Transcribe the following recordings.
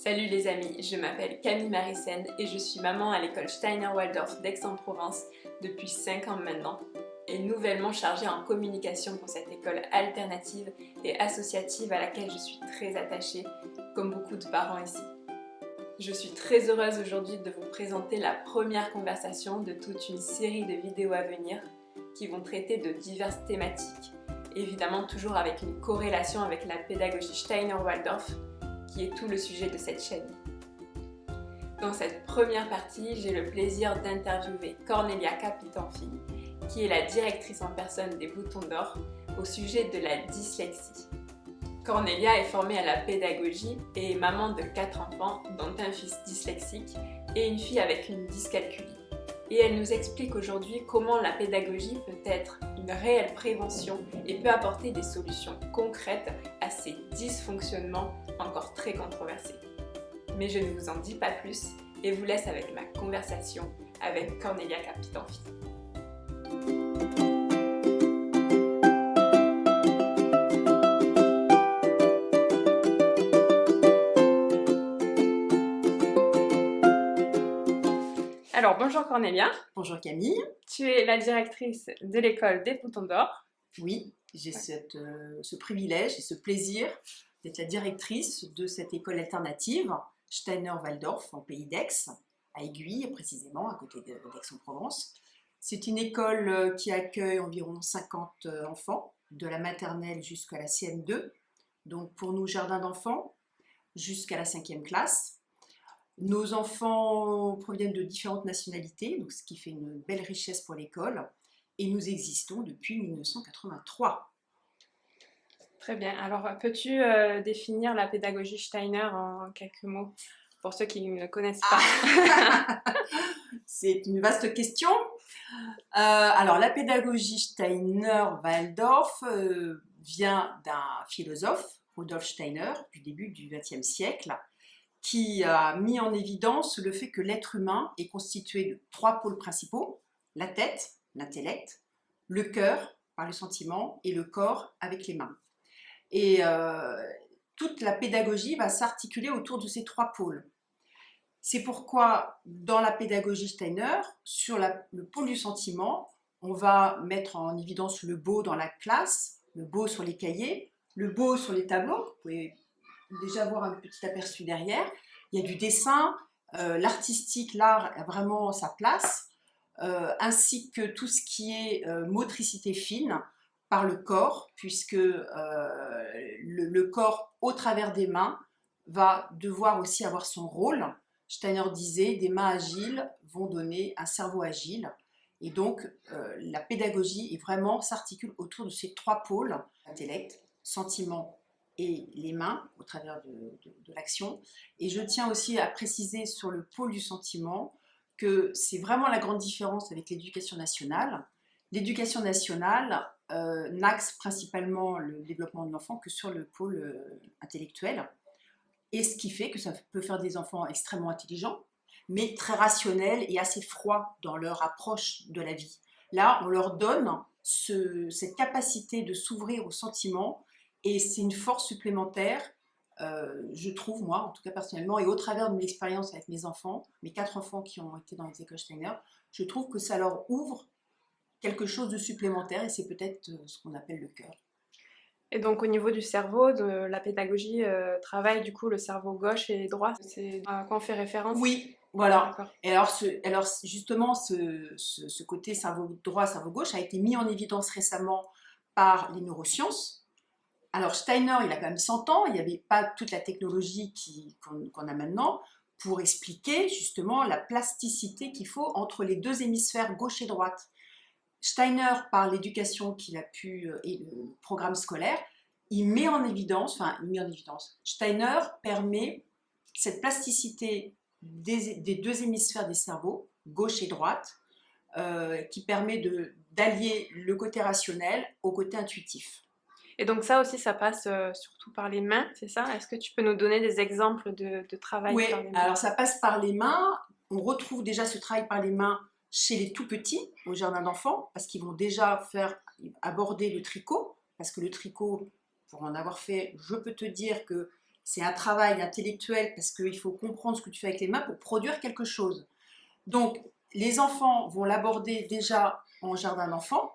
Salut les amis, je m'appelle Camille Marissène et je suis maman à l'école Steiner-Waldorf d'Aix-en-Provence depuis 5 ans maintenant et nouvellement chargée en communication pour cette école alternative et associative à laquelle je suis très attachée, comme beaucoup de parents ici. Je suis très heureuse aujourd'hui de vous présenter la première conversation de toute une série de vidéos à venir qui vont traiter de diverses thématiques, évidemment toujours avec une corrélation avec la pédagogie Steiner-Waldorf, qui est tout le sujet de cette chaîne. Dans cette première partie, j'ai le plaisir d'interviewer Cornelia Capitanfi, qui est la directrice en personne des Boutons d'Or, au sujet de la dyslexie. Cornelia est formée à la pédagogie et est maman de 4 enfants, dont un fils dyslexique et une fille avec une dyscalculie. Et elle nous explique aujourd'hui comment la pédagogie peut être une réelle prévention et peut apporter des solutions concrètes à ces dysfonctionnements encore très controversés. Mais je ne vous en dis pas plus et vous laisse avec ma conversation avec Cornelia Capitanfi. Alors bonjour Cornelia. Bonjour Camille. Tu es la directrice de l'école des Boutons d'Or. Oui, j'ai ce privilège et ce plaisir d'être la directrice de cette école alternative Steiner-Waldorf en pays d'Aix, à Aiguille précisément, à côté d'Aix-en-Provence. C'est une école qui accueille environ 50 enfants, de la maternelle jusqu'à la CM2, donc pour nous jardin d'enfants, jusqu'à la 5e classe. Nos enfants proviennent de différentes nationalités, donc ce qui fait une belle richesse pour l'école, et nous existons depuis 1983. Très bien. Alors, peux-tu définir la pédagogie Steiner en quelques mots pour ceux qui ne connaissent pas? C'est une vaste question. Alors, la pédagogie Steiner-Waldorf vient d'un philosophe, Rudolf Steiner, du début du XXe siècle, qui a mis en évidence le fait que l'être humain est constitué de 3 pôles principaux, la tête, l'intellect, le cœur, par le sentiment, et le corps avec les mains. Et toute la pédagogie va s'articuler autour de ces 3 pôles. C'est pourquoi, dans la pédagogie Steiner, sur le pôle du sentiment, on va mettre en évidence le beau dans la classe, le beau sur les cahiers, le beau sur les tableaux. Vous pouvez déjà voir un petit aperçu derrière. Il y a du dessin, l'artistique, l'art a vraiment sa place, ainsi que tout ce qui est motricité fine par le corps, puisque le corps, au travers des mains, va devoir aussi avoir son rôle. Steiner disait, des mains agiles vont donner un cerveau agile. Et donc, la pédagogie est vraiment s'articule autour de ces 3 pôles, intellect, sentiment et les mains au travers de l'action. Et je tiens aussi à préciser sur le pôle du sentiment que c'est vraiment la grande différence avec l'éducation nationale. L'éducation nationale n'axe principalement le développement de l'enfant que sur le pôle intellectuel, et ce qui fait que ça peut faire des enfants extrêmement intelligents, mais très rationnels et assez froids dans leur approche de la vie. Là, on leur donne cette capacité de s'ouvrir aux sentiments, et c'est une force supplémentaire, je trouve, moi, en tout cas personnellement, et au travers de mon expérience avec mes enfants, mes 4 enfants qui ont été dans les écoles Steiner, je trouve que ça leur ouvre quelque chose de supplémentaire, et c'est peut-être ce qu'on appelle le cœur. Et donc, au niveau du cerveau, de la pédagogie travaille du coup le cerveau gauche et droit. C'est à quoi on fait référence? Oui, voilà. Et alors justement, ce côté cerveau droit, cerveau gauche a été mis en évidence récemment par les neurosciences. Alors Steiner, il a quand même 100 ans, il n'y avait pas toute la technologie qu'on a maintenant pour expliquer justement la plasticité qu'il faut entre les 2 hémisphères gauche et droite. Steiner, par l'éducation qu'il a pu et le programme scolaire, il met en évidence, Steiner permet cette plasticité des 2 hémisphères des cerveaux, gauche et droite, qui permet d'allier le côté rationnel au côté intuitif. Et donc ça aussi, ça passe surtout par les mains, c'est ça? Est-ce que tu peux nous donner des exemples de travail par les mains? Oui, alors ça passe par les mains. On retrouve déjà ce travail par les mains chez les tout petits, au jardin d'enfants, parce qu'ils vont déjà aborder le tricot, parce que le tricot, pour en avoir fait, je peux te dire que c'est un travail intellectuel parce qu'il faut comprendre ce que tu fais avec les mains pour produire quelque chose. Donc, les enfants vont l'aborder déjà en jardin d'enfants.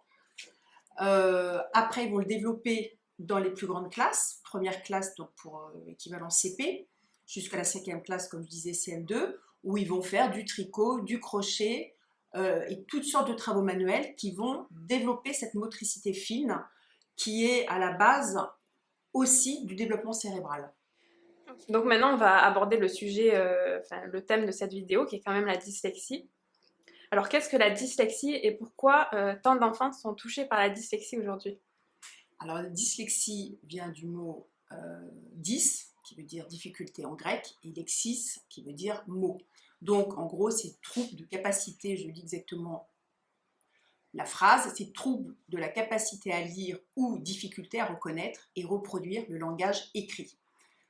Après, ils vont le développer dans les plus grandes classes, première classe, donc pour équivalent CP, jusqu'à la 5e classe, comme je disais, CM2, où ils vont faire du tricot, du crochet et toutes sortes de travaux manuels qui vont développer cette motricité fine qui est à la base aussi du développement cérébral. Donc maintenant, on va aborder le sujet, le thème de cette vidéo, qui est quand même la dyslexie. Alors, qu'est-ce que la dyslexie et pourquoi tant d'enfants sont touchés par la dyslexie aujourd'hui? Alors, la dyslexie vient du mot dys, qui veut dire difficulté en grec, et lexis, qui veut dire mot. Donc, en gros, c'est trouble de capacité, je lis exactement la phrase, c'est trouble de la capacité à lire ou difficulté à reconnaître et reproduire le langage écrit.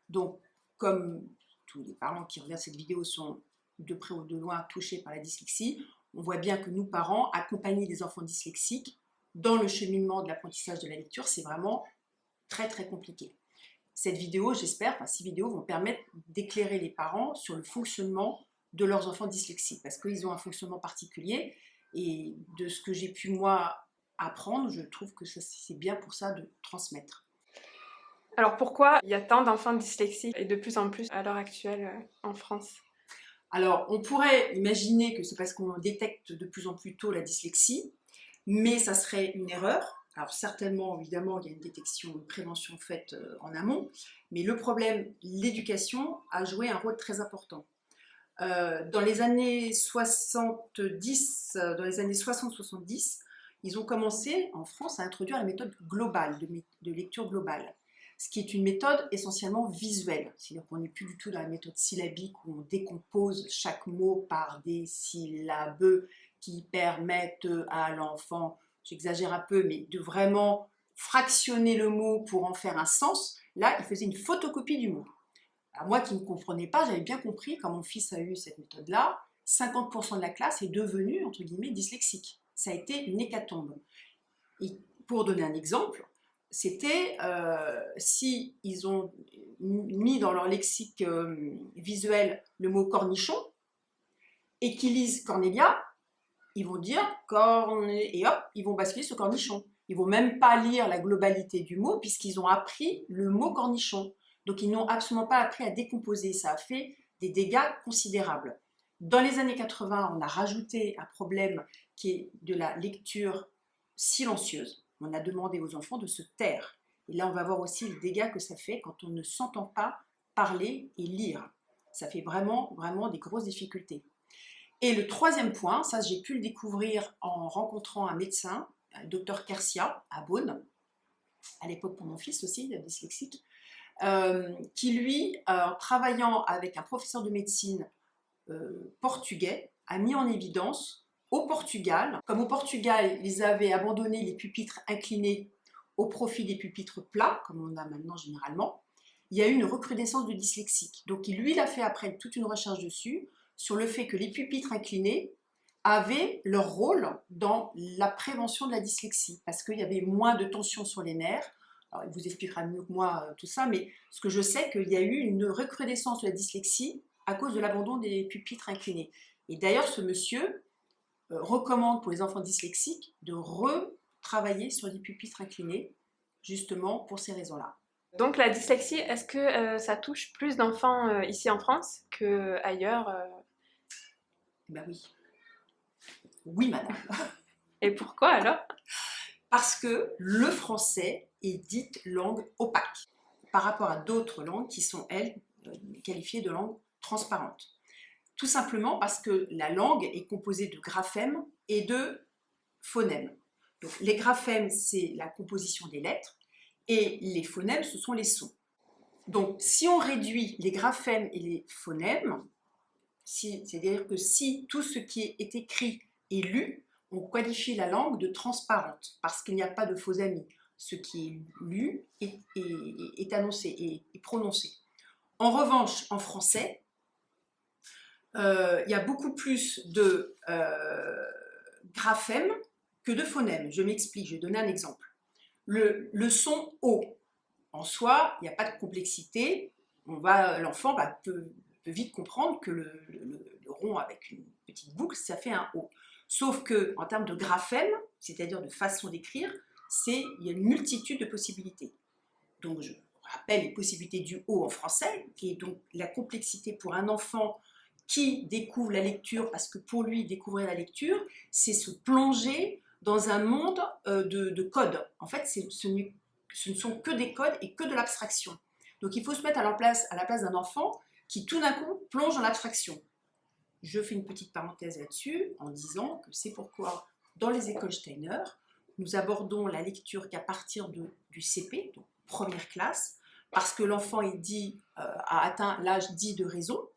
Donc, comme tous les parents qui regardent cette vidéo sont de près ou de loin touchés par la dyslexie, on voit bien que nous, parents, accompagner des enfants dyslexiques dans le cheminement de l'apprentissage de la lecture, c'est vraiment très très compliqué. Cette vidéo, j'espère, ces vidéos vont permettre d'éclairer les parents sur le fonctionnement de leurs enfants dyslexiques, parce qu'ils ont un fonctionnement particulier, et de ce que j'ai pu moi apprendre, je trouve que c'est bien pour ça de transmettre. Alors pourquoi il y a tant d'enfants dyslexiques et de plus en plus à l'heure actuelle en France? Alors, on pourrait imaginer que c'est parce qu'on détecte de plus en plus tôt la dyslexie, mais ça serait une erreur. Alors certainement, évidemment, il y a une détection, une prévention faite en amont, mais le problème, l'éducation a joué un rôle très important. Dans les années 70, dans les années 60-70, ils ont commencé en France à introduire la méthode globale, de lecture globale, ce qui est une méthode essentiellement visuelle. C'est-à-dire qu'on n'est plus du tout dans la méthode syllabique où on décompose chaque mot par des syllabes qui permettent à l'enfant, j'exagère un peu, mais de vraiment fractionner le mot pour en faire un sens. Là, il faisait une photocopie du mot. Alors moi qui ne comprenais pas, j'avais bien compris, quand mon fils a eu cette méthode-là, 50% de la classe est devenue, entre guillemets, dyslexique. Ça a été une hécatombe. Et pour donner un exemple, c'était si ils ont mis dans leur lexique visuel le mot cornichon et qu'ils lisent Cornelia, ils vont dire et hop, ils vont basculer sur cornichon. Ils vont même pas lire la globalité du mot puisqu'ils ont appris le mot cornichon. Donc ils n'ont absolument pas appris à décomposer. Ça a fait des dégâts considérables. Dans les années 80, on a rajouté un problème qui est de la lecture silencieuse. On a demandé aux enfants de se taire. Et là, on va voir aussi les dégâts que ça fait quand on ne s'entend pas parler et lire. Ça fait vraiment, vraiment des grosses difficultés. Et le troisième point, ça j'ai pu le découvrir en rencontrant un médecin, Dr Kersia, à Beaune, à l'époque pour mon fils aussi, dyslexique, qui lui, en travaillant avec un professeur de médecine portugais, a mis en évidence au Portugal, comme au Portugal, ils avaient abandonné les pupitres inclinés au profit des pupitres plats, comme on a maintenant généralement, il y a eu une recrudescence de dyslexique. Donc lui, il a fait après toute une recherche dessus, sur le fait que les pupitres inclinés avaient leur rôle dans la prévention de la dyslexie, parce qu'il y avait moins de tension sur les nerfs. Alors, il vous expliquera mieux que moi tout ça, mais ce que je sais, c'est qu'il y a eu une recrudescence de la dyslexie à cause de l'abandon des pupitres inclinés. Et d'ailleurs, ce monsieur recommande pour les enfants dyslexiques de retravailler sur les pupitres inclinés, justement pour ces raisons-là. Donc la dyslexie, est-ce que ça touche plus d'enfants ici en France qu'ailleurs Ben oui. Oui, madame. Et pourquoi alors? Parce que le français est dite langue opaque par rapport à d'autres langues qui sont, elles, qualifiées de langues transparentes. Tout simplement parce que la langue est composée de graphèmes et de phonèmes. Donc, les graphèmes, c'est la composition des lettres, et les phonèmes, ce sont les sons. Donc, si on réduit les graphèmes et les phonèmes, c'est-à-dire que si tout ce qui est écrit est lu, on qualifie la langue de transparente, parce qu'il n'y a pas de faux amis. Ce qui est lu est annoncé, est prononcé. En revanche, en français, il y a beaucoup plus de graphèmes que de phonèmes. Je m'explique, je vais donner un exemple. Le son O, en soi, il n'y a pas de complexité. l'enfant peut vite comprendre que le rond avec une petite boucle, ça fait un O. Sauf qu'en termes de graphème, c'est-à-dire de façon d'écrire, il y a une multitude de possibilités. Donc je rappelle les possibilités du O en français, qui est donc la complexité pour un enfant qui découvre la lecture, parce que pour lui, découvrir la lecture, c'est se plonger dans un monde de codes. En fait, ce ne sont que des codes et que de l'abstraction. Donc il faut se mettre à la place d'un enfant qui tout d'un coup plonge dans l'abstraction. Je fais une petite parenthèse là-dessus en disant que c'est pourquoi dans les écoles Steiner, nous abordons la lecture qu'à partir du CP, donc première classe, parce que l'enfant a atteint l'âge dit de raison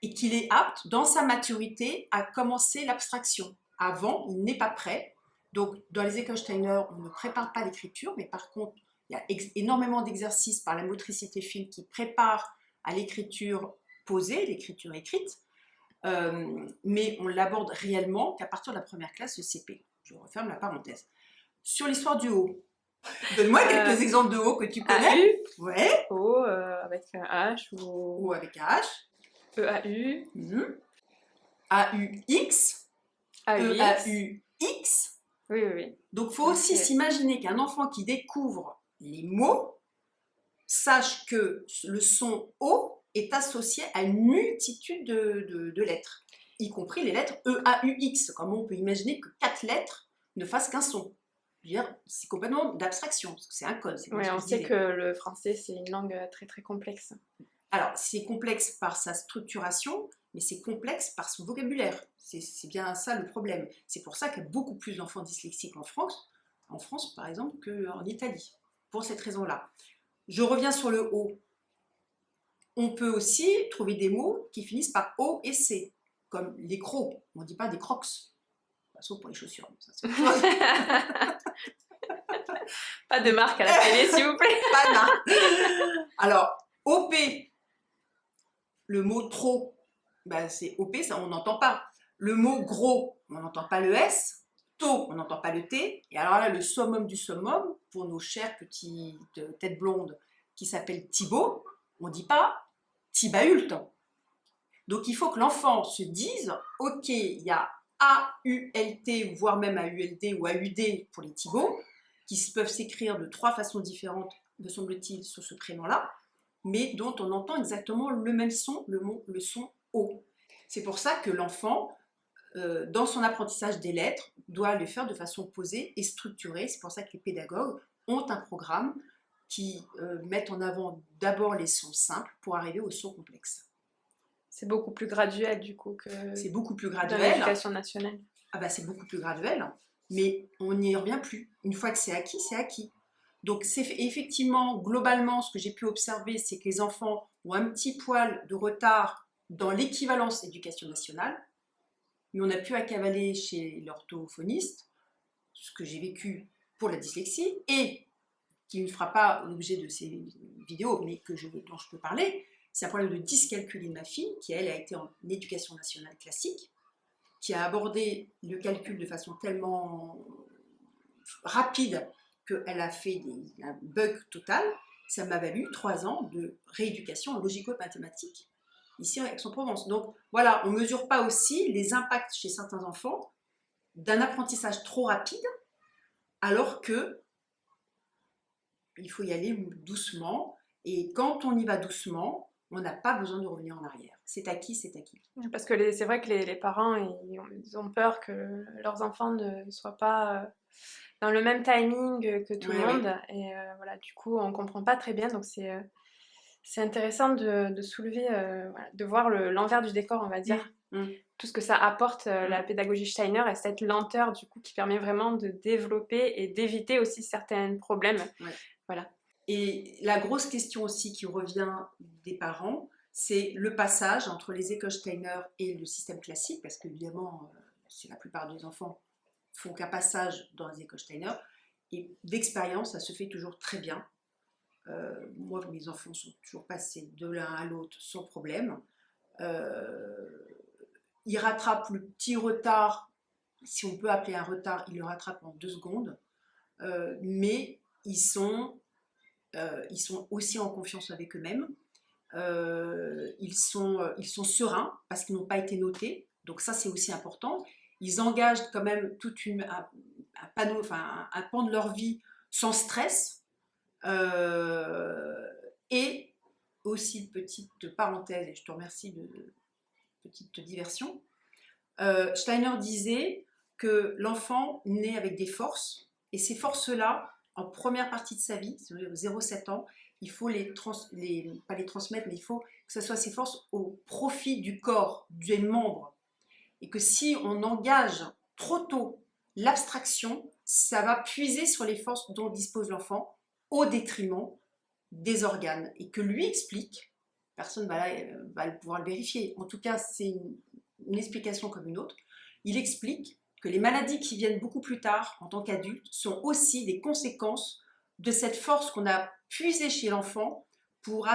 et qu'il est apte, dans sa maturité, à commencer l'abstraction. Avant, il n'est pas prêt. Donc, dans les écoles Steiner, on ne prépare pas l'écriture, mais par contre, il y a énormément d'exercices par la motricité fine qui préparent à l'écriture posée, l'écriture écrite, mais on l'aborde réellement qu'à partir de la première classe, le CP. Je referme la parenthèse. Sur l'histoire du O, donne-moi quelques exemples de O que tu connais. AU, Ouais. O avec un H ou O avec un H. EAU, AUX, AUX. EAUX. Oui. Donc, il faut aussi s'imaginer qu'un enfant qui découvre les mots sache que le son O est associé à une multitude de lettres, y compris les lettres EAUX. Comment on peut imaginer que 4 lettres ne fassent qu'un son? C'est complètement d'abstraction, parce que c'est un code. Oui, on sait que le français, c'est une langue très très complexe. Alors, c'est complexe par sa structuration, mais c'est complexe par son vocabulaire. C'est bien ça le problème. C'est pour ça qu'il y a beaucoup plus d'enfants dyslexiques en France par exemple, qu'en Italie, pour cette raison-là. Je reviens sur le O. On peut aussi trouver des mots qui finissent par O et C, comme les crocs. On ne dit pas des crocs, sauf pour les chaussures. Ça, Pas de marque à la télé, s'il vous plaît. Pas de marque. Alors, OP, le mot trop, c'est OP, ça on n'entend pas. Le mot gros, on n'entend pas le S. Tôt, on n'entend pas le T. Et alors là, le summum du summum, pour nos chères petites têtes blondes qui s'appellent Thibaut, on ne dit pas Thibault. Donc il faut que l'enfant se dise, ok, il y a AULT, voire même AULD ou AUD pour les Thibaut, qui peuvent s'écrire de 3 façons différentes, me semble-t-il, sur ce prénom-là, mais dont on entend exactement le même son, le son O. C'est pour ça que l'enfant, dans son apprentissage des lettres, doit le faire de façon posée et structurée. C'est pour ça que les pédagogues ont un programme qui met en avant d'abord les sons simples pour arriver aux sons complexes. C'est beaucoup plus graduel du coup que c'est beaucoup plus graduel. Dans l'éducation nationale. C'est beaucoup plus graduel, mais on n'y revient plus. Une fois que c'est acquis, c'est acquis. Donc c'est effectivement, globalement, ce que j'ai pu observer, c'est que les enfants ont un petit poil de retard dans l'équivalence éducation nationale, mais on a pu accavaler chez l'orthophoniste, ce que j'ai vécu pour la dyslexie, et qui ne fera pas l'objet de ces vidéos, mais dont je peux parler, c'est un problème de dyscalculie de ma fille, qui elle a été en éducation nationale classique, qui a abordé le calcul de façon tellement rapide qu'elle a fait un bug total. Ça m'a valu 3 ans de rééducation en logico-mathématiques ici à Aix-en-Provence. Donc voilà, on ne mesure pas aussi les impacts chez certains enfants d'un apprentissage trop rapide, alors que il faut y aller doucement, et quand on y va doucement, on n'a pas besoin de revenir en arrière. C'est acquis, c'est acquis. Parce que c'est vrai que les parents, ils ont peur que leurs enfants ne soient pas dans le même timing que tout le monde. Oui. Et voilà, du coup, on ne comprend pas très bien. Donc, c'est intéressant de soulever, de voir l'envers du décor, on va dire. Tout ce que ça apporte, la pédagogie Steiner, et cette lenteur, du coup, qui permet vraiment de développer et d'éviter aussi certains problèmes. Voilà. Et la grosse question aussi qui revient des parents, c'est le passage entre les écoles Steiner et le système classique, parce qu'évidemment, la plupart des enfants font qu'un passage dans les écoles Steiner, et d'expérience, ça se fait toujours très bien. Moi, mes enfants sont toujours passés de l'un à l'autre sans problème. Ils rattrapent le petit retard, si on peut appeler un retard, ils le rattrapent en 2 secondes, mais ils sont aussi en confiance avec eux-mêmes. ils sont sereins parce qu'ils n'ont pas été notés. Donc ça, c'est aussi important. Ils engagent quand même un panneau, enfin, un pan de leur vie sans stress. Et aussi, petite parenthèse, et je te remercie de petite diversion, Steiner disait que l'enfant naît avec des forces, et ces forces-là, en première partie de sa vie, 0-7 ans, il faut pas les transmettre, mais il faut que ce soit ces forces au profit du corps, des membres. Et que si on engage trop tôt l'abstraction, ça va puiser sur les forces dont dispose l'enfant au détriment des organes. Et que lui explique, personne va pouvoir le vérifier, en tout cas c'est une explication comme une autre, il explique que les maladies qui viennent beaucoup plus tard en tant qu'adulte sont aussi des conséquences de cette force qu'on a puisée chez l'enfant pour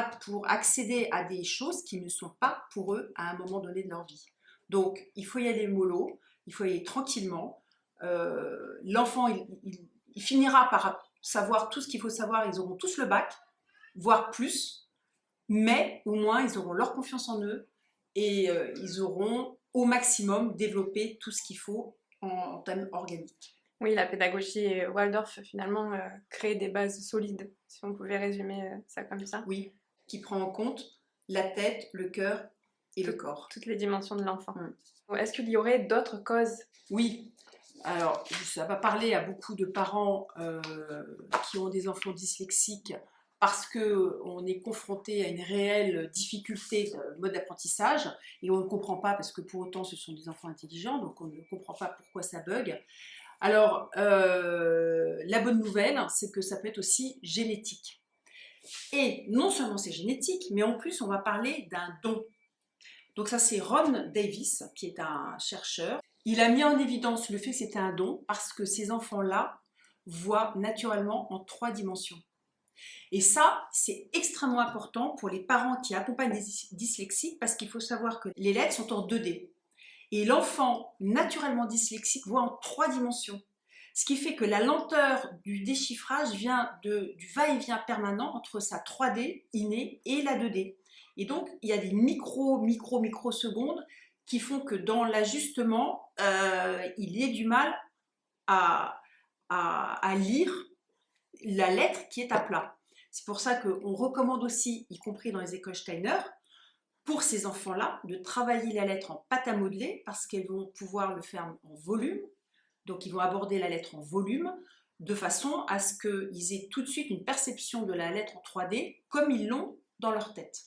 accéder à des choses qui ne sont pas pour eux à un moment donné de leur vie. Donc il faut y aller mollo, il faut y aller tranquillement. L'enfant il finira par savoir tout ce qu'il faut savoir, ils auront tous le bac, voire plus, mais au moins ils auront leur confiance en eux et ils auront au maximum développé tout ce qu'il faut en termes organiques. Oui, la pédagogie Waldorf, finalement, crée des bases solides, si on pouvait résumer ça comme ça. Oui, qui prend en compte la tête, le cœur et le corps. Toutes les dimensions de l'enfant. Est-ce qu'il y aurait d'autres causes? Oui, alors ça va parler à beaucoup de parents qui ont des enfants dyslexiques parce qu'on est confronté à une réelle difficulté de mode d'apprentissage et on ne comprend pas parce que pour autant ce sont des enfants intelligents, donc on ne comprend pas pourquoi ça bug. Alors, la bonne nouvelle, c'est que ça peut être aussi génétique. Et non seulement c'est génétique, mais en plus on va parler d'un don. Donc ça c'est Ron Davis, qui est un chercheur. Il a mis en évidence le fait que c'était un don parce que ces enfants-là voient naturellement en 3 dimensions. Et ça, c'est extrêmement important pour les parents qui accompagnent des dyslexiques parce qu'il faut savoir que les lettres sont en 2D. Et l'enfant naturellement dyslexique voit en 3 dimensions. Ce qui fait que la lenteur du déchiffrage vient du va-et-vient permanent entre sa 3D innée et la 2D. Et donc, il y a des microsecondes qui font que dans l'ajustement, il y ait du mal à lire la lettre qui est à plat. C'est pour ça qu'on recommande aussi, y compris dans les écoles Steiner, pour ces enfants-là, de travailler la lettre en pâte à modeler parce qu'elles vont pouvoir le faire en volume. Donc, ils vont aborder la lettre en volume de façon à ce qu'ils aient tout de suite une perception de la lettre en 3D comme ils l'ont dans leur tête.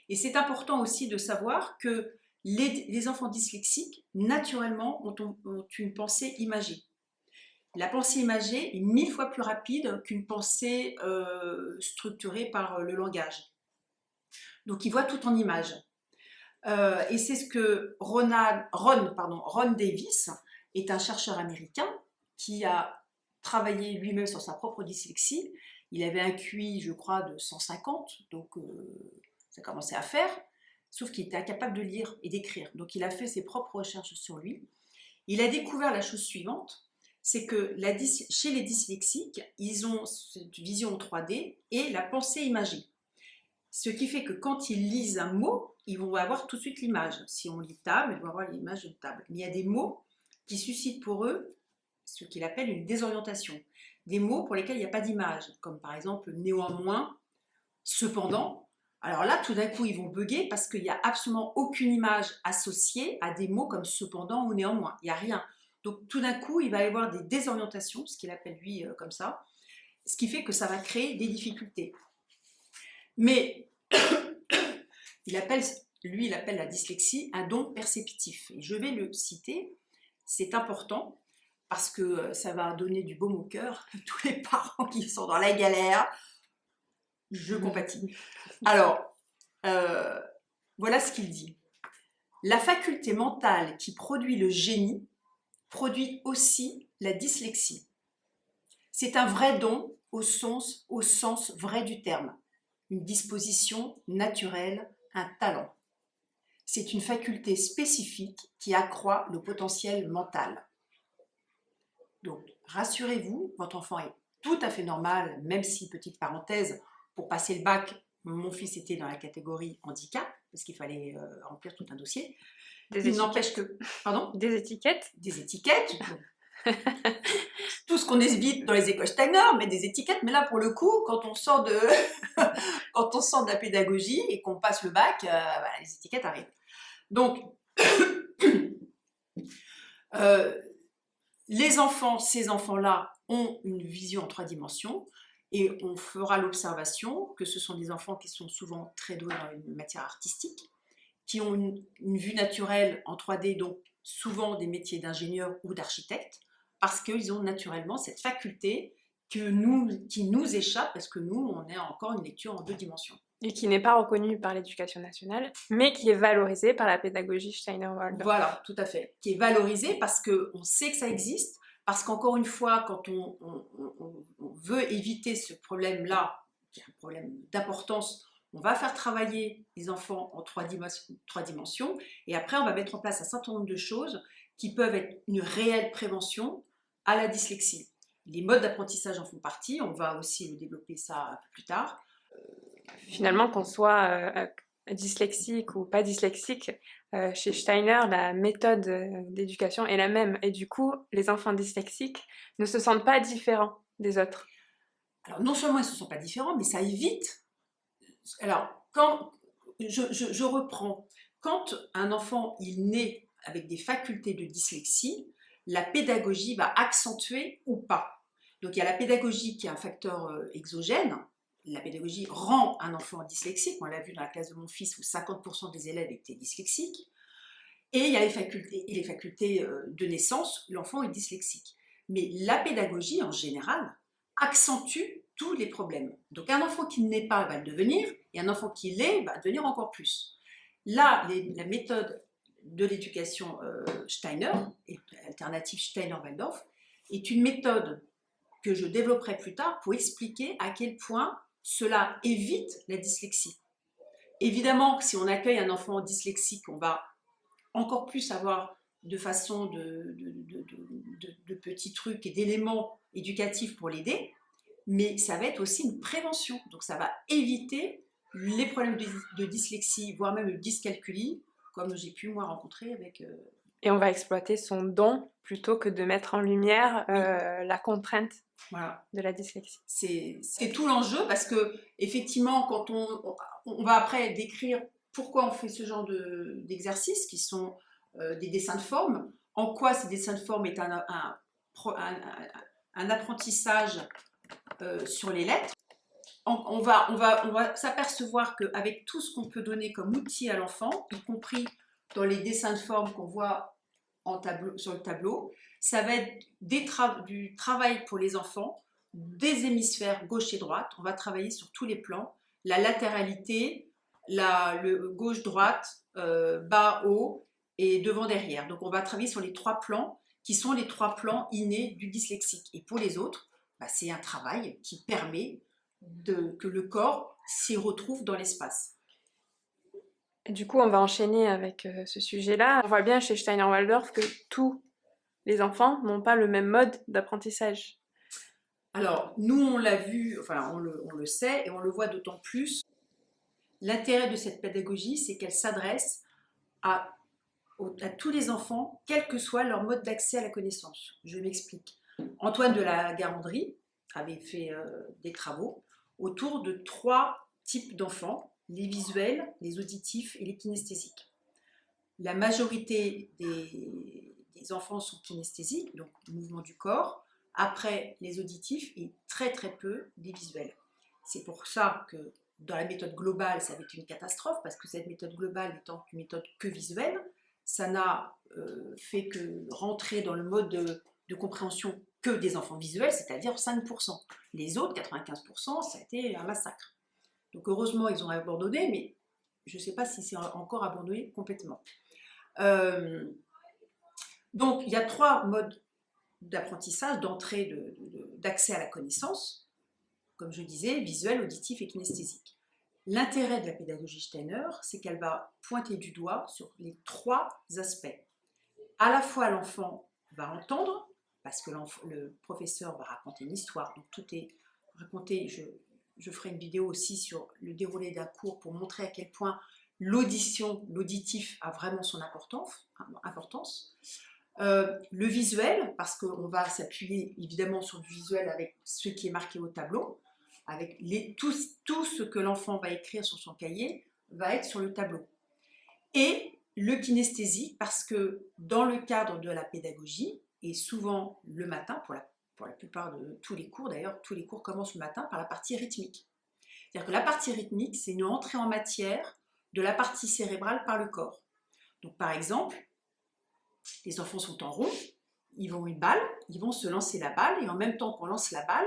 Et c'est important aussi de savoir que les enfants dyslexiques, naturellement, ont une pensée imagée. La pensée imagée est 1000 fois plus rapide qu'une pensée structurée par le langage. Donc, ils voient tout en images. Et c'est ce que Ron Davis est un chercheur américain qui a travaillé lui-même sur sa propre dyslexie. Il avait un QI, je crois, de 150, donc ça commençait à faire, sauf qu'il était incapable de lire et d'écrire. Donc il a fait ses propres recherches sur lui. Il a découvert la chose suivante, c'est que chez les dyslexiques, ils ont cette vision en 3D et la pensée imagée. Ce qui fait que quand ils lisent un mot, ils vont avoir tout de suite l'image. Si on lit table, ils vont avoir l'image de table. Mais il y a des mots qui suscitent pour eux ce qu'il appelle une désorientation. Des mots pour lesquels il n'y a pas d'image, comme par exemple néanmoins, cependant. Alors là, tout d'un coup, ils vont bugger parce qu'il n'y a absolument aucune image associée à des mots comme cependant ou néanmoins. Il n'y a rien. Donc tout d'un coup, il va y avoir des désorientations, ce qu'il appelle lui comme ça, ce qui fait que ça va créer des difficultés. Mais il appelle la dyslexie un don perceptif. Et je vais le citer, c'est important parce que ça va donner du baume au cœur à tous les parents qui sont dans la galère. Je compatis. Alors, voilà ce qu'il dit. La faculté mentale qui produit le génie produit aussi la dyslexie. C'est un vrai don au sens vrai du terme. Une disposition naturelle, un talent. C'est une faculté spécifique qui accroît le potentiel mental. Donc, rassurez-vous, votre enfant est tout à fait normal, même si, petite parenthèse, pour passer le bac, Mon fils était dans la catégorie handicap, parce qu'il fallait remplir tout un dossier. Des Il étiquettes. n'empêche que... Pardon? Des étiquettes. Des étiquettes. Tout ce qu'on évite dans les écoles Steiner, mais des étiquettes. Mais là, pour le coup, quand on sort de, quand on sort de la pédagogie et qu'on passe le bac, voilà, les étiquettes arrivent. Donc, les enfants, ces enfants-là, ont une vision en 3 dimensions et on fera l'observation que ce sont des enfants qui sont souvent très doués dans une matière artistique, qui ont une vue naturelle en 3D, donc souvent des métiers d'ingénieur ou d'architecte, parce qu'ils ont naturellement cette faculté qui nous échappe, parce que nous, on est encore une lecture en 2 dimensions. Et qui n'est pas reconnue par l'éducation nationale, mais qui est valorisée par la pédagogie Steiner-Waldorf. Voilà, tout à fait. Qui est valorisée parce qu'on sait que ça existe, parce qu'encore une fois, quand on veut éviter ce problème-là, qui est un problème d'importance, on va faire travailler les enfants en 3 dimensions, et après on va mettre en place un certain nombre de choses qui peuvent être une réelle prévention à la dyslexie. Les modes d'apprentissage en font partie, on va aussi développer ça un peu plus tard. Finalement, qu'on soit dyslexique ou pas dyslexique, chez Steiner, la méthode d'éducation est la même. Et du coup, les enfants dyslexiques ne se sentent pas différents des autres. Alors non seulement ils ne se sentent pas différents, mais ça évite... Alors, quand je reprends, quand un enfant il naît avec des facultés de dyslexie, la pédagogie va accentuer ou pas. Donc il y a la pédagogie qui est un facteur exogène. La pédagogie rend un enfant dyslexique. On l'a vu dans la classe de mon fils où 50% des élèves étaient dyslexiques. Et il y a les facultés de naissance, l'enfant est dyslexique. Mais la pédagogie en général accentue tous les problèmes. Donc un enfant qui ne l'est pas va le devenir, et un enfant qui l'est va devenir encore plus. Là, la méthode de l'éducation Steiner, alternative Steiner-Waldorf, est une méthode que je développerai plus tard pour expliquer à quel point cela évite la dyslexie. Évidemment, si on accueille un enfant dyslexique, on va encore plus avoir de façon de petits trucs et d'éléments éducatifs pour l'aider, mais ça va être aussi une prévention. Donc ça va éviter les problèmes de dyslexie, voire même de dyscalculie, comme j'ai pu moi rencontrer avec... Et on va exploiter son don plutôt que de mettre en lumière la contrainte de la dyslexie. C'est tout l'enjeu parce que effectivement, quand on va après décrire pourquoi on fait ce genre d'exercices qui sont des dessins de forme, en quoi ces dessins de forme est un apprentissage sur les lettres. On va s'apercevoir qu'avec tout ce qu'on peut donner comme outil à l'enfant, y compris dans les dessins de forme qu'on voit sur le tableau, ça va être du travail pour les enfants, des hémisphères gauche et droite. On va travailler sur tous les plans, la latéralité, le gauche-droite, bas-haut et devant-derrière. Donc on va travailler sur les 3 plans qui sont les 3 plans innés du dyslexique. Et pour les autres, c'est un travail qui permet que le corps s'y retrouve dans l'espace. Du coup, on va enchaîner avec ce sujet-là. On voit bien chez Steiner-Waldorf que tous les enfants n'ont pas le même mode d'apprentissage. Alors, nous, on l'a vu, enfin, on le sait, et on le voit d'autant plus. L'intérêt de cette pédagogie, c'est qu'elle s'adresse à tous les enfants, quel que soit leur mode d'accès à la connaissance. Je m'explique. Antoine de la Garandrie avait fait des travaux autour de 3 types d'enfants, les visuels, les auditifs et les kinesthésiques. La majorité des enfants sont kinesthésiques, donc mouvement du corps, après les auditifs et très très peu des visuels. C'est pour ça que dans la méthode globale, ça va être une catastrophe, parce que cette méthode globale étant une méthode que visuelle, ça n'a fait que rentrer dans le mode de compréhension que des enfants visuels, c'est-à-dire 5%. Les autres, 95%, ça a été un massacre. Donc heureusement, ils ont abandonné, mais je ne sais pas si c'est encore abandonné complètement. Donc il y a 3 modes d'apprentissage, d'entrée, d'accès à la connaissance, comme je disais, visuel, auditif et kinesthésique. L'intérêt de la pédagogie Steiner, c'est qu'elle va pointer du doigt sur les 3 aspects. À la fois, l'enfant va entendre, parce que le professeur va raconter une histoire, donc tout est raconté je ferai une vidéo aussi sur le déroulé d'un cours pour montrer à quel point l'auditif a vraiment son importance. Le visuel, parce qu'on va s'appuyer évidemment sur du visuel avec ce qui est marqué au tableau, avec tout ce que l'enfant va écrire sur son cahier va être sur le tableau. Et le kinesthésique, parce que dans le cadre de la pédagogie, et souvent le matin, pour la plupart de tous les cours, d'ailleurs, tous les cours commencent le matin par la partie rythmique. C'est-à-dire que la partie rythmique, c'est une entrée en matière de la partie cérébrale par le corps. Donc par exemple, les enfants sont en rond, ils vont une balle, ils vont se lancer la balle, et en même temps qu'on lance la balle,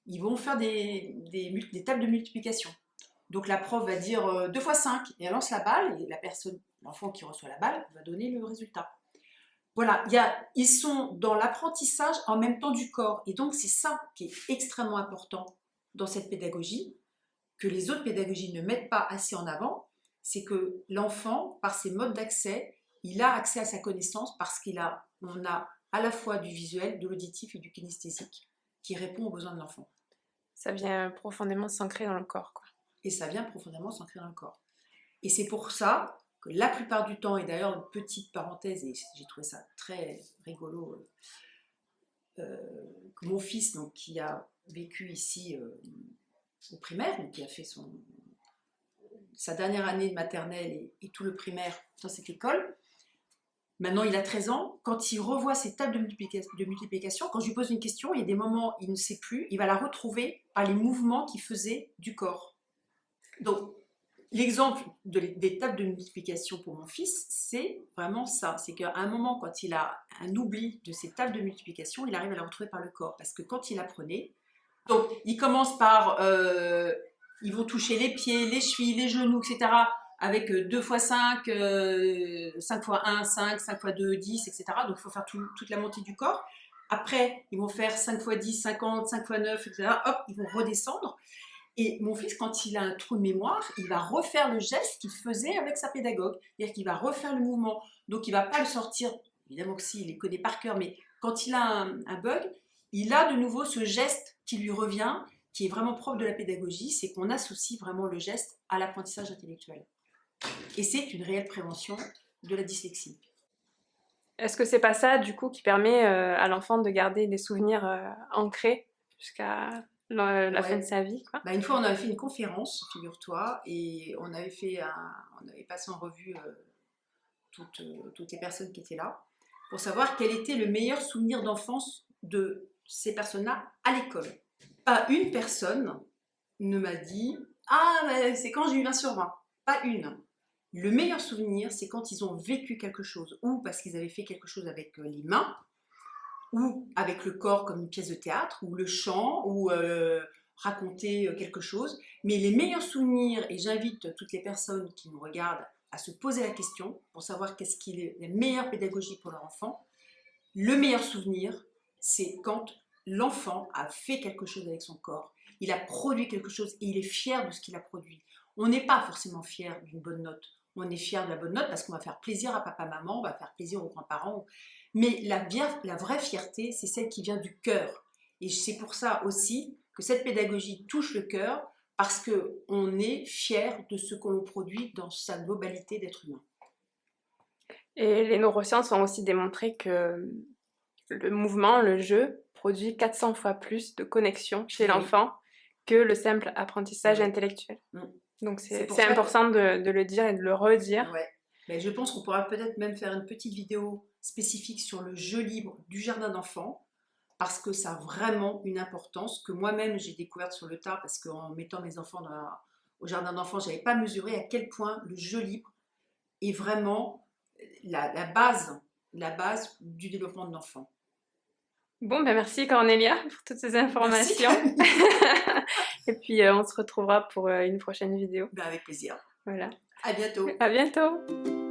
ils vont faire des tables de multiplication. Donc la prof va dire 2 x 5, et elle lance la balle, et l'enfant qui reçoit la balle va donner le résultat. Voilà, ils sont dans l'apprentissage en même temps du corps, et donc c'est ça qui est extrêmement important dans cette pédagogie, que les autres pédagogies ne mettent pas assez en avant, c'est que l'enfant, par ses modes d'accès, il a accès à sa connaissance parce qu'on a à la fois du visuel, de l'auditif et du kinesthésique qui répond aux besoins de l'enfant. Ça vient profondément s'ancrer dans le corps, quoi. Et ça vient profondément s'ancrer dans le corps. Et c'est pour ça que la plupart du temps, et d'ailleurs une petite parenthèse, et j'ai trouvé ça très rigolo, que mon fils, donc, qui a vécu ici au primaire, donc, qui a fait sa dernière année de maternelle et tout le primaire dans cette école. Maintenant, il a 13 ans. Quand il revoit ses tables de multiplication, quand je lui pose une question, il y a des moments où il ne sait plus, il va la retrouver par les mouvements qu'il faisait du corps. Donc, l'exemple des tables de multiplication pour mon fils, c'est vraiment ça. C'est qu'à un moment, quand il a un oubli de ses tables de multiplication, il arrive à la retrouver par le corps. Parce que quand il apprenait, donc il commence par... ils vont toucher les pieds, les chevilles, les genoux, etc., avec 2 x 5, 5 x 1, 5, 5 x 2, 10, etc. Donc il faut faire toute la montée du corps. Après, ils vont faire 5 x 10, 50, 5 x 9, etc. Hop, ils vont redescendre. Et mon fils, quand il a un trou de mémoire, il va refaire le geste qu'il faisait avec sa pédagogue. C'est-à-dire qu'il va refaire le mouvement. Donc il ne va pas le sortir, évidemment que si, il les connaît par cœur, mais quand il a un bug, il a de nouveau ce geste qui lui revient, qui est vraiment propre de la pédagogie, c'est qu'on associe vraiment le geste à l'apprentissage intellectuel. Et c'est une réelle prévention de la dyslexie. Est-ce que c'est pas ça, du coup, qui permet à l'enfant de garder des souvenirs ancrés jusqu'à la fin de sa vie, quoi? Une fois, on avait fait une conférence, figure-toi, et on avait passé en revue toutes les personnes qui étaient là, pour savoir quel était le meilleur souvenir d'enfance de ces personnes-là à l'école. Pas une personne ne m'a dit « Ah, c'est quand j'ai eu 20 sur 20 ». Pas une. Le meilleur souvenir, c'est quand ils ont vécu quelque chose, ou parce qu'ils avaient fait quelque chose avec les mains, ou avec le corps comme une pièce de théâtre, ou le chant, ou raconter quelque chose. Mais les meilleurs souvenirs, et j'invite toutes les personnes qui nous regardent à se poser la question pour savoir qu'est-ce qui est la meilleure pédagogie pour leur enfant. Le meilleur souvenir, c'est quand l'enfant a fait quelque chose avec son corps, il a produit quelque chose et il est fier de ce qu'il a produit. On n'est pas forcément fier d'une bonne note. On est fier de la bonne note parce qu'on va faire plaisir à papa-maman, on va faire plaisir aux grands-parents. Mais la vraie fierté, c'est celle qui vient du cœur. Et c'est pour ça aussi que cette pédagogie touche le cœur, parce qu'on est fier de ce qu'on produit dans sa globalité d'être humain. Et les neurosciences ont aussi démontré que le mouvement, le jeu, produit 400 fois plus de connexion chez l'enfant que le simple apprentissage intellectuel. Donc c'est important de le dire et de le redire. Ouais. Mais je pense qu'on pourra peut-être même faire une petite vidéo spécifique sur le jeu libre du jardin d'enfants, parce que ça a vraiment une importance que moi-même j'ai découverte sur le tard, parce qu'en mettant mes enfants au jardin d'enfants, je n'avais pas mesuré à quel point le jeu libre est vraiment la base du développement de l'enfant. Bon, merci Cornélia pour toutes ces informations. Et puis on se retrouvera pour une prochaine vidéo. Avec plaisir. Voilà. À bientôt. À bientôt.